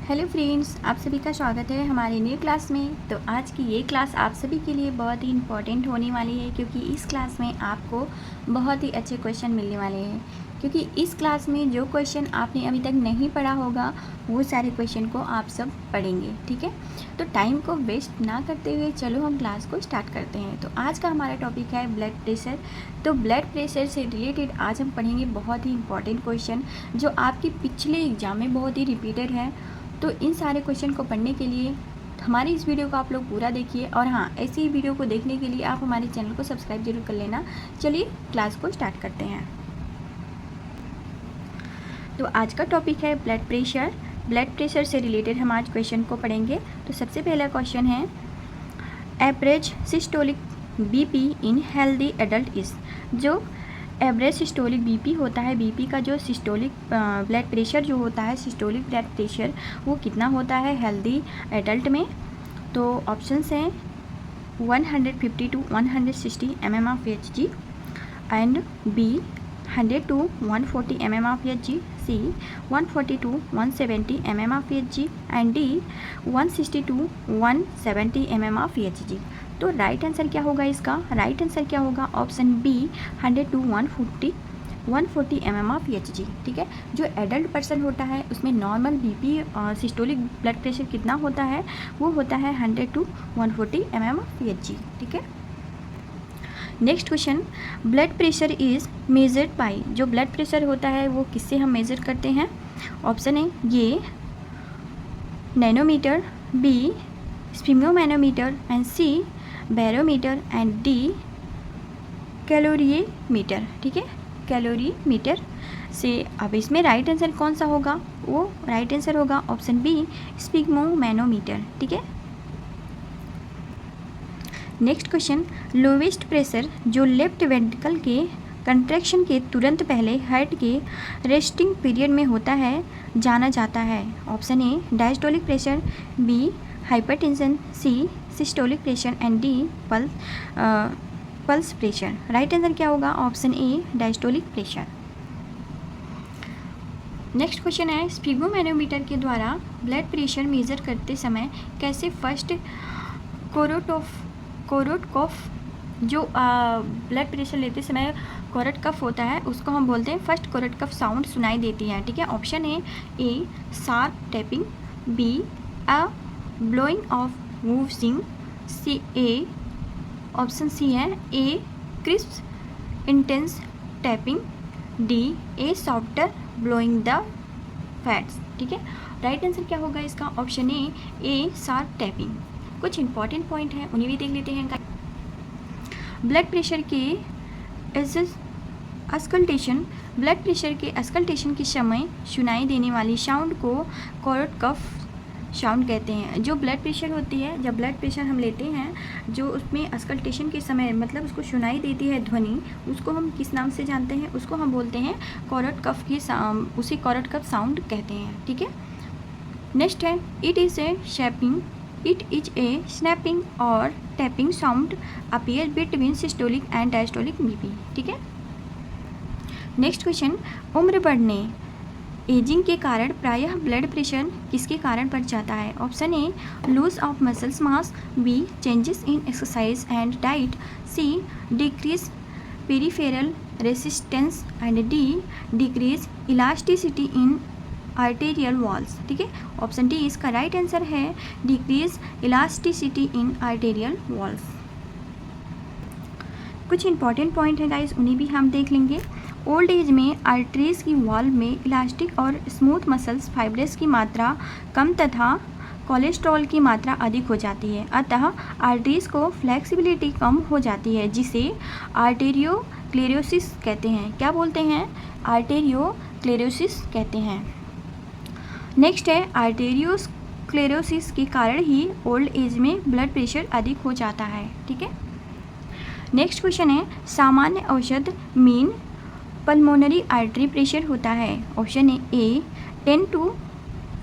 Hello friends, आप सभी का स्वागत है हमारे न्यू क्लास में। तो आज की ये क्लास आप सभी के लिए बहुत ही इम्पॉर्टेंट होने वाली है, क्योंकि इस क्लास में आपको बहुत ही अच्छे क्वेश्चन मिलने वाले हैं। क्योंकि इस क्लास में जो क्वेश्चन आपने अभी तक नहीं पढ़ा होगा वो सारे क्वेश्चन को आप सब पढ़ेंगे, ठीक है। तो टाइम को वेस्ट ना करते हुए चलो हम क्लास को स्टार्ट करते हैं। तो आज का हमारा टॉपिक है ब्लड प्रेशर। तो ब्लड प्रेशर से रिलेटेड आज हम पढ़ेंगे बहुत ही इंपॉर्टेंट क्वेश्चन जो आपकी पिछले एग्जाम में बहुत ही रिपीटेड है। तो इन सारे क्वेश्चन को पढ़ने के लिए हमारी इस वीडियो को आप लोग पूरा देखिए, और हाँ, ऐसी ही वीडियो को देखने के लिए आप हमारे चैनल को सब्सक्राइब जरूर कर लेना। चलिए क्लास को स्टार्ट करते हैं। तो आज का टॉपिक है ब्लड प्रेशर। ब्लड प्रेशर से रिलेटेड हम आज क्वेश्चन को पढ़ेंगे। तो सबसे पहला क्वेश्चन है, average systolic BP in healthy adult is. जो एवरेज सिस्टोलिक बीपी होता है, बीपी का जो सिस्टोलिक ब्लड प्रेशर जो होता है, सिस्टोलिक ब्लड प्रेशर वो कितना होता है हेल्दी एडल्ट में। तो ऑप्शंस हैं 150 to 160 mm of Hg, and B 100 to 140 mm of Hg, C 140 to 170 mm of Hg, and D 160 to 170 mm of Hg। तो राइट आंसर क्या होगा इसका? राइट आंसर क्या होगा? Option B 100 to 140 mm of Hg, ठीक है। जो adult person होता है उसमें normal BP systolic blood pressure कितना होता है? वो होता है 100 to 140 mm of Hg, ठीक है। Next question, blood pressure is measured by. जो ब्लड प्रेशर होता है वो किससे हम मेज़र करते हैं? ऑप्शन है ये nanometre, B sphygmomanometer, and C barometer, and D calorimeter, ठीक है। कैलोरीमीटर से अब इसमें राइट आंसर कौन सा होगा? वो राइट आंसर होगा ऑप्शन बी स्फिग्मोमैनोमीटर, ठीक है। नेक्स्ट क्वेश्चन, लोवेस्ट प्रेशर जो लेफ्ट वेंट्रिकल के कंट्रैक्शन के तुरंत पहले हार्ट के रेस्टिंग पीरियड में होता है जाना जाता है। Option A diastolic pressure, B hypertension, C systolic pressure, and D pulse pressure. Right answer क्या होगा? Option A diastolic pressure. Next question है, स्फिग्मोमैनोमीटर के द्वारा ब्लड प्रेशर मेजर करते समय कैसे फर्स्ट कोरोटकॉफ जो ब्लड प्रेशर लेते समय कोरट कफ होता है उसको हम बोलते हैं फर्स्ट कोरट कफ साउंड सुनाई देती है, ठीक है। ऑप्शन है A sharp tapping, B a blowing off woofing, C a option C है a crisp intense tapping, D a softer blowing the fats, ठीक है। राइट आंसर क्या होगा इसका? Option A sharp tapping. कुछ इंपॉर्टेंट पॉइंट हैं उन्हें भी देख लेते हैं। ब्लड प्रेशर के अस्कल्टेशन, ब्लड प्रेशर के अस्कल्टेशन के समय सुनाई देने वाली साउंड को कोरट कफ साउंड कहते हैं। जो ब्लड प्रेशर होती है, जब ब्लड प्रेशर हम लेते हैं जो उसमें अस्कल्टेशन के समय मतलब उसको सुनाई देती है ध्वनि, उसको हम किस नाम से जानते हैं? उसको हम बोलते हैं कोरट कफ की, उसी कोरट कफ साउंड कहते हैं, ठीक है। नेक्स्ट है, इट इज़ ए स्नैपिंग और tapping sound appear between systolic and diastolic BP, ठीक है। नेक्स्ट क्वेश्चन, उम्र बढ़ने एजिंग के कारण प्रायः ब्लड प्रेशर किसके कारण बढ़ जाता है? Option A lose of muscles mass, B changes in exercise and diet, C decrease peripheral resistance, and D decrease elasticity in arterial walls, ठीक है। ऑप्शन डी इसका राइट आंसर है decrease elasticity in arterial walls. कुछ important point है guys, उन्हें भी हम देख लेंगे। ओल्ड एज में आर्टरीज की वॉल में इलास्टिक और स्मूथ मसल्स फाइब्रस की मात्रा कम तथा कोलेस्ट्रॉल की मात्रा अधिक हो जाती है, अतः आर्टरीज को फ्लेक्सिबिलिटी कम हो जाती है, जिसे आर्टेरियोक्लेरोसिस कहते हैं। क्या बोलते हैं? आर्टेरियोक्लेरोसिस कहते हैं। नेक्स्ट है, आर्टेरियोस्क्लेरोसिस के कारण ही ओल्ड एज में ब्लड प्रेशर अधिक हो जाता है, ठीक है। नेक्स्ट क्वेश्चन है, सामान्य औसत मीन पल्मोनरी आर्टरी प्रेशर होता है। Option A 10 to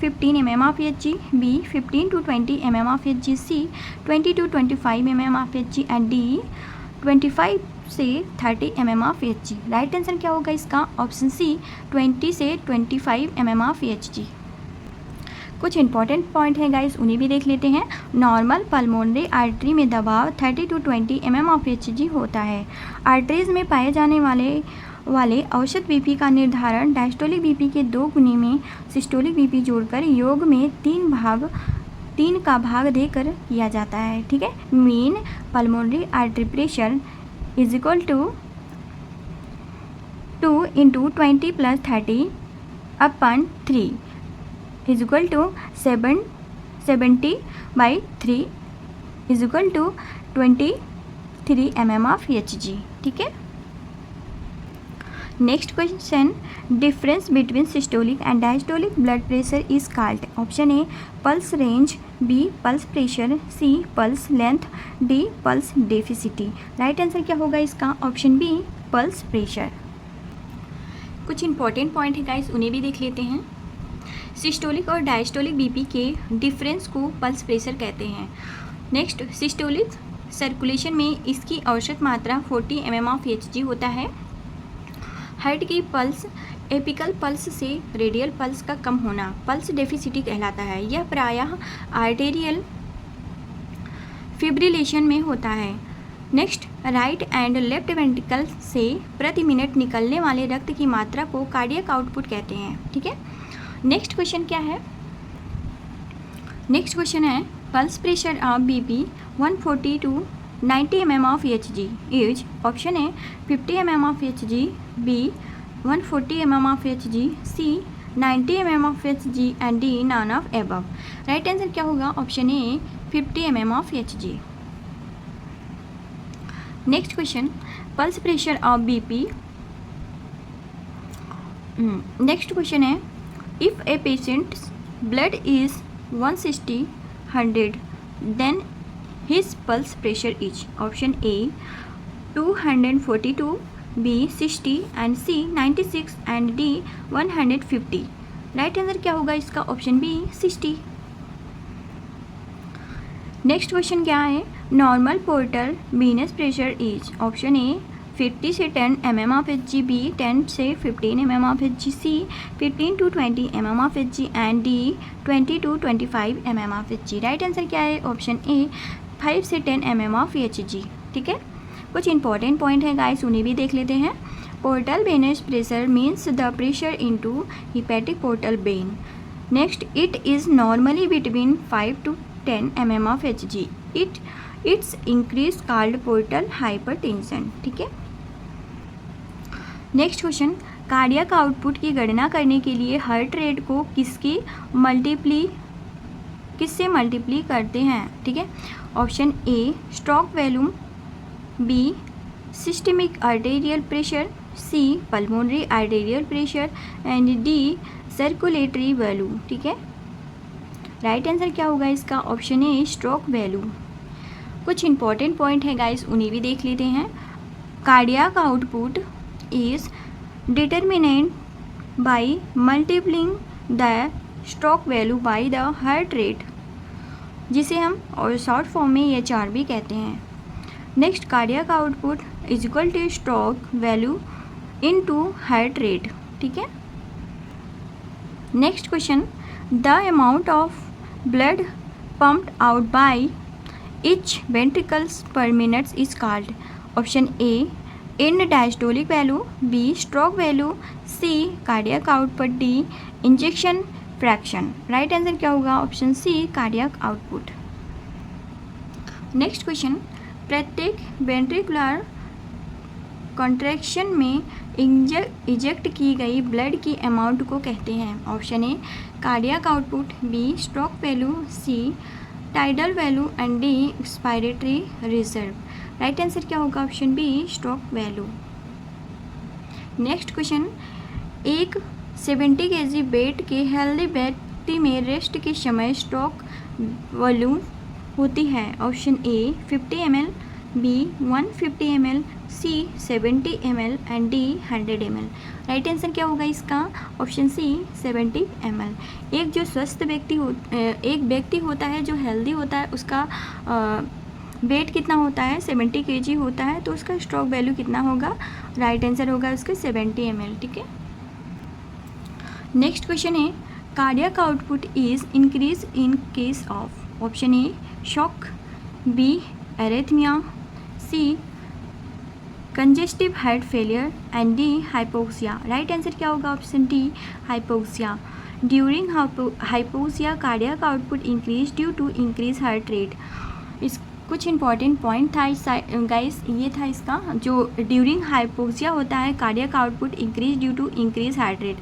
15 mm of Hg, B 15 to 20 mm of Hg, C 20 to 25 mm of Hg, and D 25 से 30 mm of Hg। Right answer क्या होगा इसका? ऑप्शन सी 20 से 25 mm of Hg। कुछ important point है guys, उन्हें भी देख लेते हैं। नॉर्मल पल्मोनरी आर्टरी में दबाव 30 to 20 mm ऑफ Hg होता है। आर्टरीज में पाए जाने वाले औसत बीपी का निर्धारण डायस्टोलिक बीपी के 2 गुने में सिस्टोलिक बीपी जोड़कर योग में 3 का भाग देकर किया जाता है। ठीक है, mean pulmonary artery pressure is equal to 2 × 20 + 30/3 is equal to 70/3 is equal to 23 mm of Hg। ठीक है, next question, difference between systolic and diastolic blood pressure is called. Option A pulse range, B pulse pressure, C pulse length, D pulse deficit. Right answer क्या होगा इसका? Option B pulse pressure. कुछ important point है guys, उन्हें भी देख लेते हैं। सिस्टोलिक और डायस्टोलिक बीपी के डिफरेंस को पल्स प्रेशर कहते हैं। नेक्स्ट, सिस्टोलिक सर्कुलेशन में इसकी औसत मात्रा 40 mm ऑफ Hg होता है। हार्ट की पल्स एपिकल पल्स से रेडियल पल्स का कम होना पल्स डेफिसिटी कहलाता है। यह प्रायः आर्टेरियल फिब्रिलेशन में होता है। Next, right and left ventricle से प्रति मिनट निकलने वाले रक्त की मात्रा को कार्डियक आउटपुट कहते हैं। ठीक है, नेक्स्ट क्वेश्चन क्या है? नेक्स्ट क्वेश्चन है pulse pressure of BP 140 to 90 mm of Hg is. Option A 50 mm of Hg, B 140 mm of Hg, C 90 mm of Hg and D none of above. Right answer क्या होगा? Option A 50 mm of Hg। Next question, pulse pressure of BP. Next question है, if a patient's blood is 160/100 then his pulse pressure is। option A 242, B 60 and C 96 and D 150। Right answer क्या होगा इसका? Option B 60। Next question क्या है? Normal portal Venus pressure is. Option A 50 से 10 mm of Hg, B 10 से 15 mm of Hg, C 15 to 20 mm of Hg and D 20 to 25 mm of Hg। Right answer क्या है? Option ए 5 से 10 mm of Hg। ठीक है, कुछ important point है guys, उन्हें भी देख लेते हैं। Portal venous pressure means the pressure into hepatic portal vein. Next, it is normally between 5 to 10 mm of Hg। It's increase called portal hypertension. ठीक है, नेक्स्ट क्वेश्चन, कार्डियक आउटपुट की गणना करने के लिए हार्ट रेट को किससे मल्टीप्ली करते हैं? ठीक है, option A stroke volume, B systemic arterial pressure, C pulmonary arterial pressure and D circulatory value. ठीक है, राइट आंसर क्या होगा इसका? Option A stroke value. कुछ इंपॉर्टेंट पॉइंट है गाइस, उन्हें भी देख लेते हैं। Cardiac output is determined by multiplying the stroke value by the heart rate, जिसे हम और शॉर्ट फॉर्म में EHR भी कहते हैं। Next, cardiac output is equal two stroke value into heart rate. ठीक है, next question, the amount of blood pumped out by each ventricles per minute is called। Option A end diastolic value, B stroke value, C cardiac output, D injection fraction। Right answer क्या होगा? Option C cardiac output. Next question, प्रत्येक ventricular contraction में eject की गई blood की amount को कहते हैं। Option A cardiac output, B stroke value, C tidal value and D expiratory reserve. Right answer क्या होगा? Option B stroke value. Next question, एक 70 kg वेट के हेल्दी व्यक्ति में रेस्ट के समय स्ट्रोक वॉल्यूम होती है। Option A 50 ml, B 150 ml, C 70 ml and D 100 ml। Right answer क्या होगा इसका? Option C 70 ml। एक जो स्वस्थ एक व्यक्ति होता है जो हेल्दी होता है, उसका वेट कितना होता है? 70 kg होता है, तो उसका स्ट्रोक वैल्यू कितना होगा? राइट आंसर होगा उसका 70 ml। ठीक है, नेक्स्ट क्वेश्चन है cardiac output is increase in case of option A shock, B arrhythmia, C congestive heart failure and D hypoxia. Right answer क्या होगा? Option D hypoxia. During hypoxia cardiac output increase due to increase heart rate. इस कुछ important point था इस guys, ये था इसका जो ड्यूरिंग हाइपोक्सिया होता है cardiac output increase due to increase heart rate.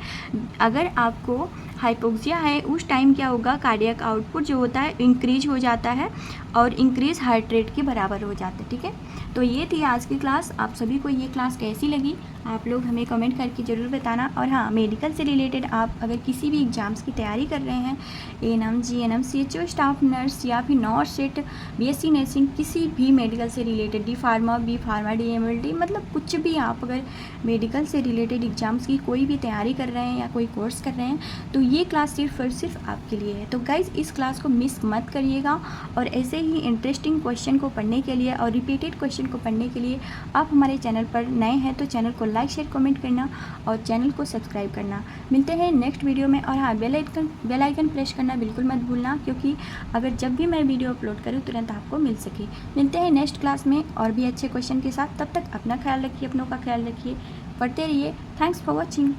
अगर आपको हाइपोक्सिया है उस टाइम क्या होगा? कार्डियक आउटपुट जो होता है इंक्रीज हो जाता है और इंक्रीज हार्ट रेट के बराबर हो जाता है। ठीक है, तो ये थी आज की क्लास। आप सभी को ये क्लास कैसी लगी आप लोग हमें कमेंट करके ज़रूर बताना। और हाँ, मेडिकल से रिलेटेड आप अगर किसी भी एग्ज़ाम्स की तैयारी कर रहे हैं, ANM, GNM, CHO staff nurse या फिर नॉर्सेट, बीएससी नर्सिंग, किसी भी मेडिकल से related, D pharma, B pharma, DMLT, मतलब कुछ भी आप अगर मेडिकल से रिलेटेड एग्ज़ाम्स की कोई भी तैयारी कर रहे हैं या कोई कोर्स कर रहे हैं तो ये क्लास सिर्फ और सिर्फ आपके लिए है। तो गाइज़ इस क्लास को मिस मत करिएगा। और ऐसे ही इंटरेस्टिंग क्वेश्चन को पढ़ने के लिए और रिपीटेड क्वेश्चन को पढ़ने के लिए आप हमारे चैनल पर नए हैं तो चैनल को लाइक, शेयर, कमेंट करना और चैनल को सब्सक्राइब करना। मिलते हैं नेक्स्ट वीडियो में। और हाँ, बेल आइकन प्रेस करना बिल्कुल मत भूलना, क्योंकि अगर जब भी मैं वीडियो अपलोड करूँ तुरंत आपको मिल सके। मिलते हैं नेक्स्ट क्लास में और भी अच्छे क्वेश्चन के साथ। तब तक अपना ख्याल रखिए, अपनों का ख्याल रखिए, पढ़ते रहिए। Thanks for watching.